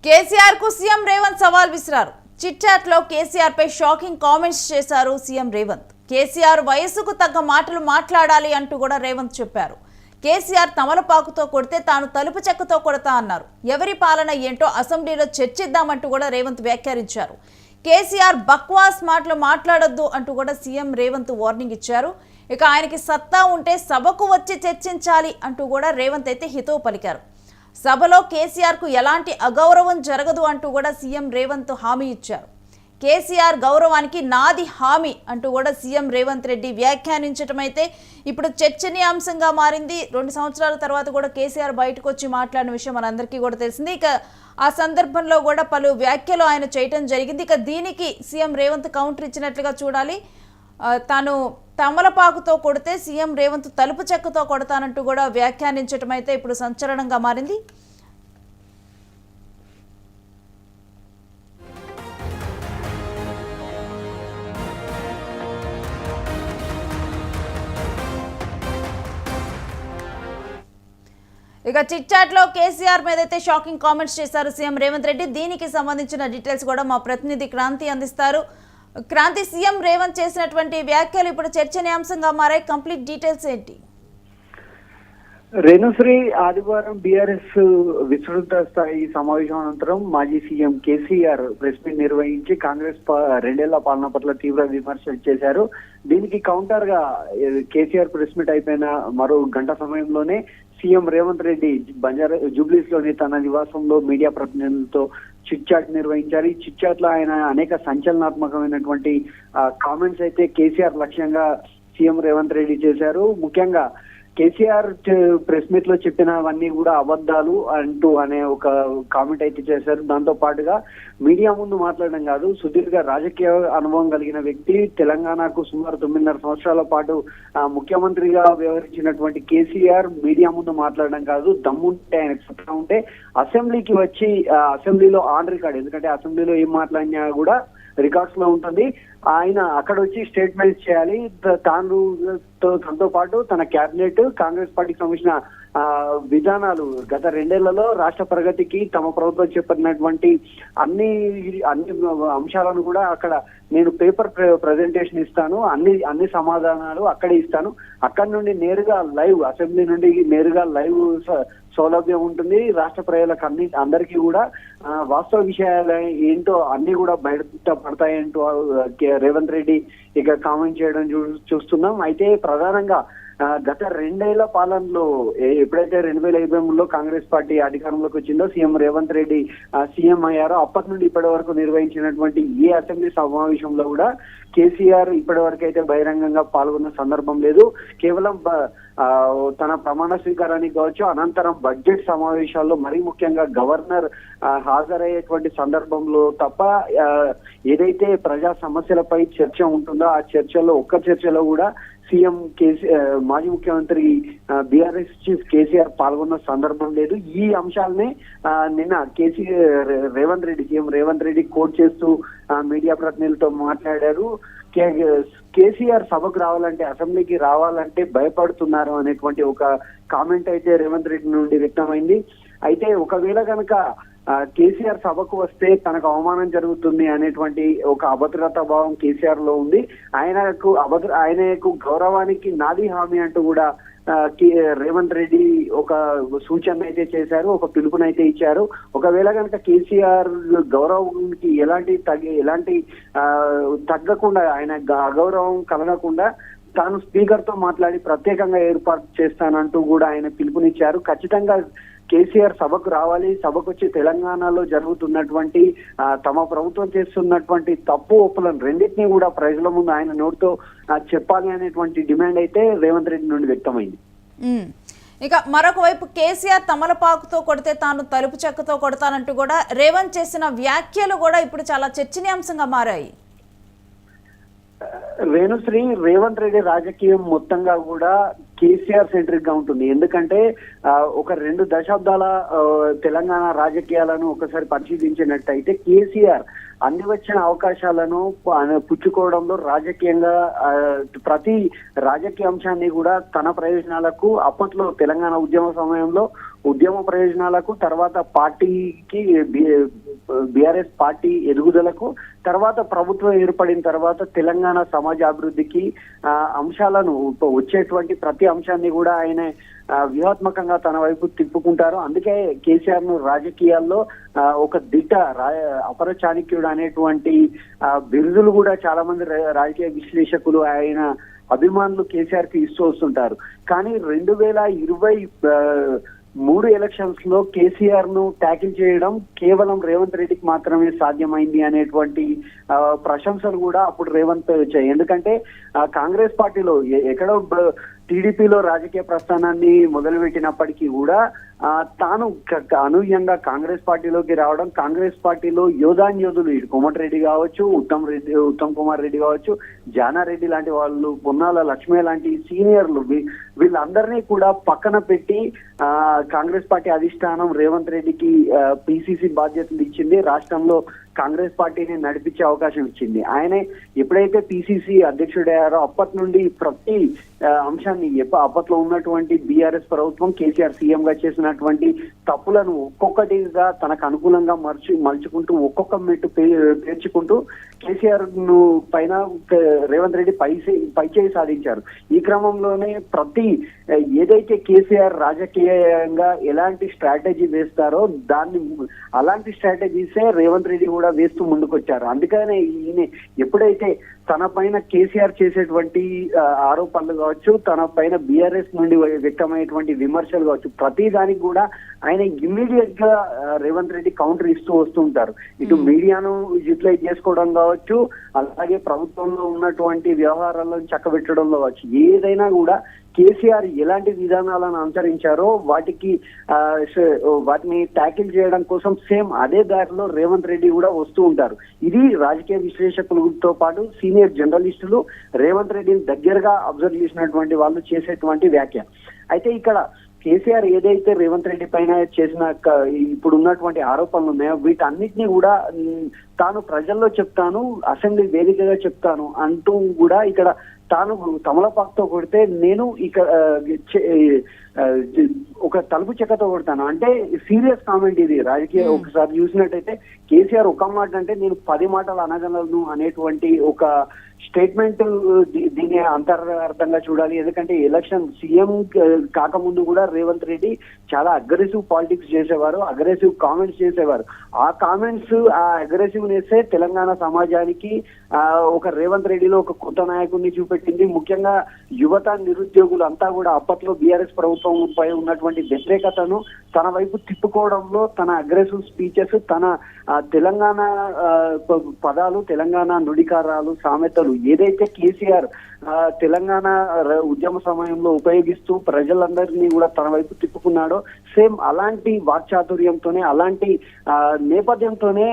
కేసీఆర్ కు సీఎం రేవంత్ సవాల్ విసిరారు. చిట్ చాట్ లో కేసీఆర్ పై షాకింగ్ కామెంట్స్ చేశారు సీఎం రేవంత్. కేసీఆర్ వయసుకు తగ్గ మాటలు మాట్లాడాలి అంటూ కూడా రేవంత్ చెప్పారు. కేసీఆర్ తమలపాకుతో కొడితే తాను తలుపు చెక్కతో కొడతా అన్నారు. ఎవరి పాలన ఏంటో అసెంబ్లీలో చర్చిద్దామంటూ కూడా రేవంత్ వ్యాఖ్యానించారు. కేసీఆర్ బక్వాస్ మాటలు మాట్లాడొద్దు అంటూ కూడా సీఎం రేవంత్ వార్నింగ్ ఇచ్చారు. ఇక ఆయనకి సత్తా ఉంటే సభకు వచ్చి చర్చించాలి అంటూ కూడా రేవంత్ అయితే హితవు పలికారు. సభలో కేసీఆర్ కు ఎలాంటి అగౌరవం జరగదు అంటూ కూడా సీఎం రేవంత్ హామీ ఇచ్చారు. కేసీఆర్ గౌరవానికి నాది హామీ అంటూ కూడా సీఎం రేవంత్ రెడ్డి వ్యాఖ్యానించడం అయితే ఇప్పుడు చర్చనీయాంశంగా మారింది. 2 సంవత్సరాల తర్వాత కూడా కేసీఆర్ బయటకు వచ్చి మాట్లాడిన విషయం మనందరికీ కూడా తెలిసింది. ఇక ఆ సందర్భంలో కూడా పలు వ్యాఖ్యలు ఆయన చేయటం జరిగింది. ఇక దీనికి సీఎం రేవంత్ కౌంటర్ ఇచ్చినట్లుగా చూడాలి. తాను తమలపాకుతో కొడితే సీఎం రేవంత్ తలుపు చెక్కతో కొడతానంటూ కూడా వ్యాఖ్యానించడం అయితే ఇప్పుడు సంచలనంగా మారింది. ఇక చిట్ చాట్ లో కేసీఆర్ మీద అయితే షాకింగ్ కామెంట్స్ చేశారు సీఎం రేవంత్ రెడ్డి. దీనికి సంబంధించిన డీటెయిల్స్ కూడా మా ప్రతినిధి క్రాంతి అందిస్తారు. క్రాంతి, సీఎం రేవంత్ చేసినటువంటి వ్యాఖ్యలు ఇప్పుడు చర్చనీయాంశంగా మారాయి. కంప్లీట్ డీటెయిల్స్ ఏంటి? రేణుశ్రీ, ఆదివారం బీఆర్ఎస్ విస్తృత స్థాయి సమావేశం అనంతరం మాజీ సీఎం కేసీఆర్ ప్రెస్ మీట్ నిర్వహించి కాంగ్రెస్ 2 ఏళ్ల పాలన పట్ల తీవ్ర విమర్శలు చేశారు. దీనికి కౌంటర్ గా కేసీఆర్ ప్రెస్ మీట్ అయిపోయిన మరో గంట సమయంలోనే సీఎం రేవంత్ రెడ్డి జూబ్లీస్ లోని తన నివాసంలో మీడియా ప్రతినిధులతో చిట్ చాట్ నిర్వహించారు. ఈ చిట్ చాట్ లో ఆయన అనేక సంచలనాత్మకమైనటువంటి కామెంట్స్ అయితే కేసీఆర్ లక్ష్యంగా సీఎం రేవంత్ రెడ్డి చేశారు. ముఖ్యంగా కేసీఆర్ ప్రెస్ మీట్ లో చెప్పినవన్నీ కూడా అబద్ధాలు అంటూ అనే ఒక కామెంట్ అయితే చేశారు. దాంతో పాటుగా మీడియా ముందు మాట్లాడడం కాదు, సుదీర్ఘ రాజకీయ అనుభవం కలిగిన వ్యక్తి, తెలంగాణకు సుమారు 9.5 సంవత్సరాల పాటు ముఖ్యమంత్రిగా వ్యవహరించినటువంటి కేసీఆర్ మీడియా ముందు మాట్లాడడం కాదు, దమ్ముంటే ఆయన సత్తా ఉంటే అసెంబ్లీకి వచ్చి అసెంబ్లీలో ఆన్ రికార్డ్, ఎందుకంటే అసెంబ్లీలో ఏం మాట్లాడినా కూడా రికార్డ్స్ లో ఉంటుంది, ఆయన అక్కడ వచ్చి స్టేట్మెంట్స్ చేయాలి. తనతో పాటు తన క్యాబినెట్, కాంగ్రెస్ పార్టీకి సంబంధించిన విధానాలు గత 2 ఏళ్లలో రాష్ట్ర ప్రగతికి తమ ప్రభుత్వం చెప్పినటువంటి అన్ని అంశాలను కూడా అక్కడ నేను పేపర్ ప్రజెంటేషన్ ఇస్తాను, అన్ని సమాధానాలు అక్కడే ఇస్తాను, అక్కడి నుండి నేరుగా లైవ్, అసెంబ్లీ నుండి నేరుగా లైవ్ సౌలభ్యం ఉంటుంది, రాష్ట్ర ప్రజలకు అందరికీ కూడా వాస్తవ విషయాలు ఏంటో అన్ని కూడా బయట పడతాయంటూ రేవంత్ రెడ్డి ఇక కామెంట్ చేయడం చూస్తున్నాం. అయితే ప్రధానంగా గత 2 ఏళ్ల పాలనలో ఎప్పుడైతే 2023లో కాంగ్రెస్ పార్టీ అధికారంలోకి వచ్చిందో, సీఎం రేవంత్ రెడ్డి సీఎం అయ్యారో అప్పటి నుండి ఇప్పటి వరకు నిర్వహించినటువంటి ఏ అసెంబ్లీ సమావేశంలో కూడా కేసీఆర్ ఇప్పటి వరకు అయితే బహిరంగంగా పాల్గొన్న సందర్భం లేదు. కేవలం తన ప్రమాణ స్వీకారానికి కావచ్చు, అనంతరం బడ్జెట్ సమావేశాల్లో, మరీ ముఖ్యంగా గవర్నర్ హాజరయ్యేటువంటి సందర్భంలో తప్ప ఏదైతే ప్రజా సమస్యలపై చర్చ ఉంటుందో ఆ చర్చలో ఒక్క చర్చలో కూడా సీఎం మాజీ ముఖ్యమంత్రి బీఆర్ఎస్ చీఫ్ కేసీఆర్ పాల్గొన్న సందర్భం లేదు. ఈ అంశాలనే నిన్న రేవంత్ రెడ్డి, సీఎం రేవంత్ రెడ్డి కోట్ చేస్తూ మీడియా ప్రతినిధులతో మాట్లాడారు. కేసీఆర్ సభకు రావాలంటే, అసెంబ్లీకి రావాలంటే భయపడుతున్నారు అనేటువంటి ఒక కామెంట్ అయితే రేవంత్ రెడ్డి నుండి వ్యక్తమైంది. అయితే ఒకవేళ కనుక కేసీఆర్ సభకు వస్తే తనకు అవమానం జరుగుతుంది అనేటువంటి ఒక అభద్రతా భావం కేసీఆర్ లో ఉంది. ఆయనకు గౌరవానికి నాది హామీ అంటూ కూడా రేవంత్ రెడ్డి ఒక సూచన అయితే చేశారు, ఒక పిలుపునైతే ఇచ్చారు. ఒకవేళ కనుక కేసీఆర్ గౌరవానికి ఎలాంటి తగ్గకుండా, ఆయన అగౌరవం కలగకుండా తాను స్పీకర్ తో మాట్లాడి ప్రత్యేకంగా ఏర్పాటు చేస్తానంటూ కూడా ఆయన పిలుపునిచ్చారు. ఖచ్చితంగా కేసీఆర్ సభకు రావాలి, సభకు వచ్చి తెలంగాణలో జరుగుతున్నటువంటి తమ ప్రభుత్వం చేస్తున్నటువంటి తప్పు ఒప్పులను రెండింటినీ కూడా ప్రజల ముందు ఆయన నోటితో చెప్పాలి అనేటువంటి డిమాండ్ అయితే రేవంత్ రెడ్డి నుండి వ్యక్తమైంది. ఇక మరొక వైపు కేసీఆర్ తమలపాకుతో కొడితే తాను తలుపు చెక్కతో కొడతానంటూ కూడా రేవంత్ చేసిన వ్యాఖ్యలు కూడా ఇప్పుడు చాలా చర్చనీయాంశంగా మారాయి. రేణుశ్రీ, రేవంత్ రెడ్డి రాజకీయం మొత్తంగా కూడా కేసీఆర్ సెంట్రిక్ గా ఉంటుంది. ఎందుకంటే ఒక 2 దశాబ్దాల తెలంగాణ రాజకీయాలను ఒకసారి పరిశీలించినట్టయితే కేసీఆర్ అంది వచ్చిన అవకాశాలను పుచ్చుకోవడంలో రాజకీయంగా ప్రతి రాజకీయ అంశాన్ని కూడా తన ప్రయోజనాలకు అప్పట్లో తెలంగాణ ఉద్యమ సమయంలో ఉద్యమ ప్రయోజనాలకు, తర్వాత పార్టీకి బీఆర్ఎస్ పార్టీ ఎదుగుదలకు, తర్వాత ప్రభుత్వం ఏర్పడిన తర్వాత తెలంగాణ సమాజ అభివృద్ధికి అంశాలను వచ్చేటువంటి ప్రతి అంశాన్ని కూడా ఆయన వ్యూహాత్మకంగా తన వైపు తిప్పుకుంటారు. అందుకే కేసీఆర్ ను రాజకీయాల్లో ఒక అపర చాణక్యుడు అనేటువంటి బిరుదులు కూడా చాలా మంది రాజకీయ విశ్లేషకులు, ఆయన అభిమానులు కేసీఆర్ కి ఇస్తూ వస్తుంటారు. కానీ 2023 ఎలక్షన్స్ లో కేసీఆర్ ను ట్యాకిల్ చేయడం కేవలం రేవంత్ రెడ్డికి మాత్రమే సాధ్యమైంది అనేటువంటి ప్రశంసలు కూడా అప్పుడు రేవంత్ వచ్చాయి. ఎందుకంటే కాంగ్రెస్ పార్టీలో ఎక్కడో టీడీపీలో రాజకీయ ప్రస్థానాన్ని మొదలుపెట్టినప్పటికీ కూడా తాను అనూహ్యంగా కాంగ్రెస్ పార్టీలోకి రావడం, కాంగ్రెస్ పార్టీలో యోధులు ఇటు కోమటిరెడ్డి కావచ్చు, ఉత్తమ్ కుమార్ రెడ్డి కావచ్చు, జానారెడ్డి లాంటి వాళ్ళు, పొన్నాల లక్ష్మి లాంటి సీనియర్లు, వీళ్ళందరినీ కూడా పక్కన పెట్టి కాంగ్రెస్ పార్టీ అధిష్టానం రేవంత్ రెడ్డికి పిసిసి బాధ్యతలు ఇచ్చింది. రాష్ట్రంలో కాంగ్రెస్ పార్టీని నడిపించే అవకాశం ఇచ్చింది. ఆయనే ఎప్పుడైతే పిసిసి అధ్యక్షుడయ్యారో అప్పటి నుండి ప్రతి అంశాన్ని అప్పట్లో ఉన్నటువంటి బీఆర్ఎస్ ప్రభుత్వం కేసీఆర్ సీఎం గా చేసినటువంటి తప్పులను ఒక్కొక్కటిగా తనకు అనుకూలంగా మలుచుకుంటూ ఒక్కొక్క మెట్టు పేర్చుకుంటూ కేసీఆర్ ను పైన రేవంత్ రెడ్డి పైచేయి సాధించారు. ఈ క్రమంలోనే ఏదైతే కేసీఆర్ రాజకీయంగా ఎలాంటి స్ట్రాటజీ వేస్తారో అలాంటి స్ట్రాటజీసే రేవంత్ రెడ్డి కూడా వేస్తూ ముందుకొచ్చారు. అందుకనే ఈయన ఎప్పుడైతే తన పైన కేసీఆర్ చేసేటువంటి ఆరోపణలు కావచ్చు, తన పైన బీఆర్ఎస్ నుండి వ్యక్తమైనటువంటి విమర్శలు కావచ్చు, ప్రతి దానికి కూడా ఆయన ఇమ్మీడియట్ గా రేవంత్ రెడ్డి కౌంటర్ ఇస్తూ వస్తుంటారు. ఇటు మీడియాను యూటిలైజ్ చేసుకోవడం కావచ్చు, అలాగే ప్రభుత్వంలో ఉన్నటువంటి వ్యవహారాలను చక్కబెట్టడంలో కావచ్చు, ఏదైనా కూడా కేసీఆర్ ఎలాంటి విధానాలను అనుసరించారో వాటిని ట్యాకిల్ చేయడం కోసం సేమ్ అదే దారిలో రేవంత్ రెడ్డి కూడా వస్తూ ఉంటారు. ఇది రాజకీయ విశ్లేషకులతో పాటు సీనియర్ జర్నలిస్టులు రేవంత్ రెడ్డిని దగ్గరగా అబ్జర్వ్ చేసినటువంటి వాళ్ళు చేసేటువంటి వ్యాఖ్య. అయితే ఇక్కడ కేసీఆర్ ఏదైతే రేవంత్ రెడ్డి పైన చేసిన ఇప్పుడు ఉన్నటువంటి ఆరోపణలు ఉన్నాయో వీటన్నిటినీ కూడా తాను ప్రజల్లో చెప్తాను, అసెంబ్లీ వేదికగా చెప్తాను అంటూ కూడా ఇక్కడ తాను తమలపాకుతో కొడితే నేను ఇక్కడ ఒక తలుపు చెక్కతో కొడతాను అంటే సీరియస్ కామెంట్ ఇది. రాజకీయ ఒకసారి చూసినట్టయితే కేసీఆర్ ఒక మాట అంటే నేను 10 మాటలు అనగలను అనేటువంటి ఒక స్టేట్మెంట్ దీన్ని అంతరార్థంగా చూడాలి. ఎందుకంటే ఎలక్షన్ సీఎం కాకముందు కూడా రేవంత్ రెడ్డి చాలా అగ్రెసివ్ పాలిటిక్స్ చేసేవారు, అగ్రెసివ్ కామెంట్స్ చేసేవారు. ఆ కామెంట్స్, ఆ అగ్రెసివ్నెస్ తెలంగాణ సమాజానికి ఒక రేవంత్ రెడ్డిలో ఒక కొత్త నాయకుడిని చూపెట్టింది. ముఖ్యంగా యువత, నిరుద్యోగులు అంతా కూడా అప్పట్లో బీఆర్ఎస్ ప్రభుత్వం పై ఉన్నటువంటి వ్యతిరేకతను తన వైపు తిప్పుకోవడంలో తన అగ్రెసివ్ స్పీచెస్, తన తెలంగాణ పదాలు, తెలంగాణ నుడికారాలు, సామెతలు ఏదైతే కేసీఆర్ తెలంగాణ ఉద్యమ సమయంలో ఉపయోగిస్తూ ప్రజలందరినీ కూడా తన వైపు తిప్పుకున్నాడో సేమ్ అలాంటి వాక్చాతుర్యంతోనే, అలాంటి నేపథ్యంతోనే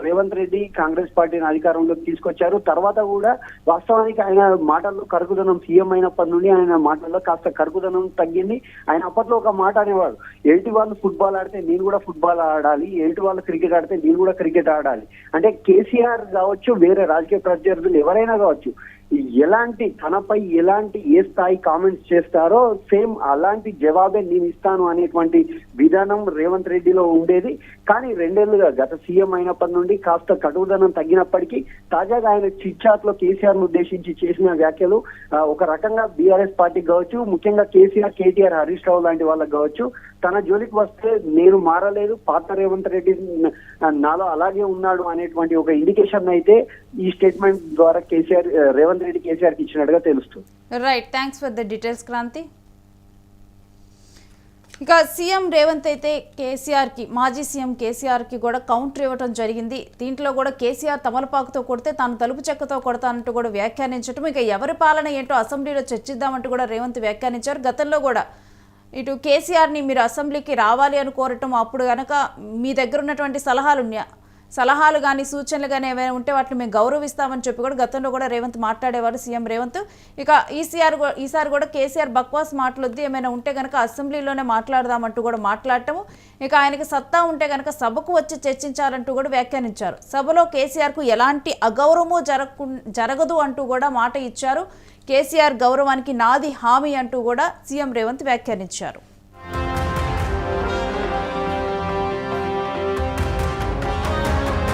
రేవంత్ రెడ్డి కాంగ్రెస్ పార్టీని అధికారంలోకి తీసుకొచ్చారు. తర్వాత కూడా వాస్తవానికి ఆయన మాటల్లో కరుకుదనం, సీఎం అయినప్పటి నుండి ఆయన మాటల్లో కాస్త కరుకుదనం తగ్గింది. ఆయన అప్పట్లో ఒక మాట అనేవాడు, ఎయిటి వాళ్ళు ఫుట్బాల్ ఆడితే నేను కూడా ఫుట్బాల్ ఆడాలి, ఎయిటి వాళ్ళు క్రికెట్ ఆడితే నేను కూడా క్రికెట్ ఆడాలి. అంటే కేసీఆర్ కావచ్చు, వేరే రాజకీయ ప్రత్యర్థులు ఎవరైనా కావచ్చు, తనపై ఏ స్థాయి కామెంట్స్ చేస్తారో సేమ్ అలాంటి జవాబే నేను ఇస్తాను అనేటువంటి విధానం రేవంత్ రెడ్డిలో ఉండేది. కానీ 2 ఏళ్లుగా గత సీఎం అయినప్పటి నుండి కాస్త కటుదనం తగ్గినప్పటికీ తాజాగా ఆయన చిట్చాట్ లో కేసీఆర్ ను ఉద్దేశించి చేసిన వ్యాఖ్యలు ఒక రకంగా బీఆర్ఎస్ పార్టీకి కావచ్చు, ముఖ్యంగా కేసీఆర్, కేటీఆర్, హరీష్ రావు లాంటి వాళ్ళకి కావచ్చు, తన జోలికి వస్తే నేను మారలేదు, పాత రేవంత్ రెడ్డి నాలో అలాగే ఉన్నాడు అనేటువంటి ఒక ఇండికేషన్ అయితే ఈ స్టేట్మెంట్ ద్వారా రేవంత్ రెడ్డి కేసీఆర్ కి ఇచ్చినట్టుగా తెలుస్తుంది. Right, thanks for the details Kranthi. ఇక సీఎం రేవంత్ అయితే కేసీఆర్కి, మాజీ సీఎం కేసీఆర్కి కూడా కౌంటర్ ఇవ్వడం జరిగింది. దీంట్లో కూడా కేసీఆర్ తమలపాకుతో కొడితే తాను తలుపు చెక్కతో కొడతానంటూ కూడా వ్యాఖ్యానించడం, ఇక ఎవరి పాలన ఏంటో అసెంబ్లీలో చర్చిద్దామంటూ కూడా రేవంత్ వ్యాఖ్యానించారు. గతంలో కూడా ఇటు కేసీఆర్ని మీరు అసెంబ్లీకి రావాలి అని కోరటం, అప్పుడు కనుక మీ దగ్గర ఉన్నటువంటి సలహాలు కానీ సూచనలు కానీ ఏమైనా ఉంటే వాటిని మేము గౌరవిస్తామని చెప్పి కూడా గతంలో కూడా రేవంత్ మాట్లాడేవారు, సీఎం రేవంత్. ఇక ఈసారి కూడా కేసీఆర్ బక్వాస్ మాటలొద్దు, ఏమైనా ఉంటే కనుక అసెంబ్లీలోనే మాట్లాడదామంటూ కూడా మాట్లాడటము, ఇక ఆయనకి సత్తా ఉంటే కనుక సభకు వచ్చి చర్చించాలంటూ కూడా వ్యాఖ్యానించారు. సభలో కేసీఆర్కు ఎలాంటి అగౌరవము జరగదు అంటూ కూడా మాట ఇచ్చారు. కేసీఆర్ గౌరవానికి నాది హామీ అంటూ కూడా సీఎం రేవంత్ వ్యాఖ్యానించారు.